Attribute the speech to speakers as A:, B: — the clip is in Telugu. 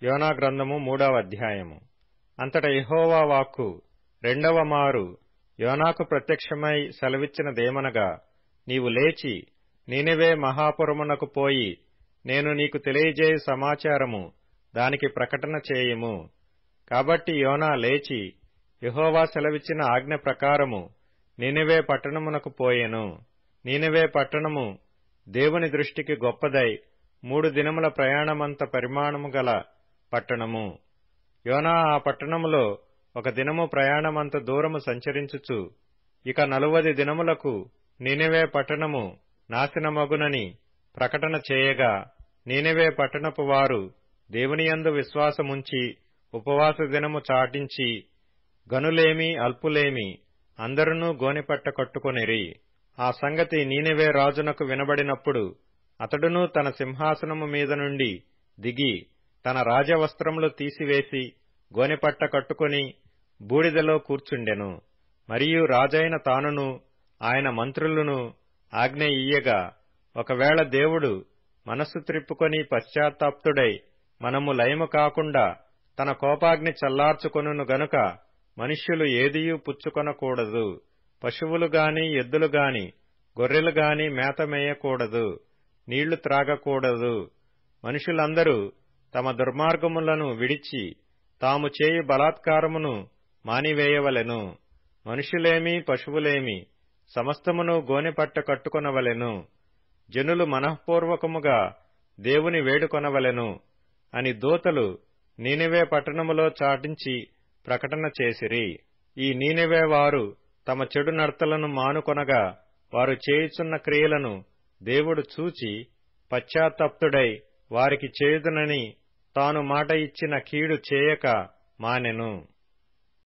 A: యోనా గ్రంథము 3వ అధ్యాయము. అంతట యెహోవా వాక్కు రెండవ మారు యోనాకు ప్రత్యక్షమై సెలవిచ్చినదేమనగా, నీవు లేచి నీనెవే మహాపురమునకు పోయి నేను నీకు తెలియజేయు సమాచారము దానికి ప్రకటన చేయుము. కాబట్టి యోనా లేచి యెహోవా సెలవిచ్చిన ఆజ్ఞ ప్రకారము నీనెవే పట్టణమునకు పోయెను. నీనెవే పట్టణము దేవుని దృష్టికి గొప్పదై 3 దినముల ప్రయాణమంత పరిమాణము గల పట్టణము. యోనా ఆ పట్టణములో 1 దినము ప్రయాణమంత దూరము సంచరించుచు, ఇక 40 దినములకు నీనెవే పట్టణము నాశనమగునని ప్రకటన చేయగా, నీనెవే పట్టణపు వారు దేవునియందు విశ్వాసముంచి ఉపవాస దినము చాటించి, గనులేమి అల్పులేమి అందరునూ గోనెపట్ట కట్టుకొనిరి. ఆ సంగతి నీనెవే రాజునకు వినబడినప్పుడు అతడును తన సింహాసనము మీద నుండి దిగి తన రాజవస్త్రములు తీసివేసి గోనెపట్ట కట్టుకుని బూడిదలో కూర్చుండెను. మరియు రాజైన తానును ఆయన మంత్రులను ఆజ్ఞ ఇయ్యగా, ఒకవేళ దేవుడు మనస్సు త్రిప్పుకొని పశ్చాత్తాప్తుడై మనము లయము కాకుండా తన కోపాగ్ని చల్లార్చుకొనును గనుక మనుష్యులు ఏదియూ పుచ్చుకొనకూడదు. పశువులు గాని ఎద్దులు గాని గొర్రెలు గాని మేత మేయకూడదు, నీళ్లు త్రాగకూడదు. మనుషులందరూ తమ దుర్మార్గములను విడిచి తాము చేయు బలాత్కారమును మానివేయవలెను. మనుషులేమి పశువులేమి సమస్తమును గోనెపట్ట కట్టుకొనవలెను. జనులు మనఃపూర్వకముగా దేవుని వేడుకొనవలెను అని దూతలు నీనెవే పట్టణములో చాటించి ప్రకటన చేసిరి. ఈ నీనెవే వారు తమ చెడు నడతలను మానుకొనగా, వారు చేయుచున్న క్రియలను దేవుడు చూచి పశ్చాత్తప్తుడై వారికి చేయుదునని తాను మాట ఇచ్చిన కీడు చేయక మానెను.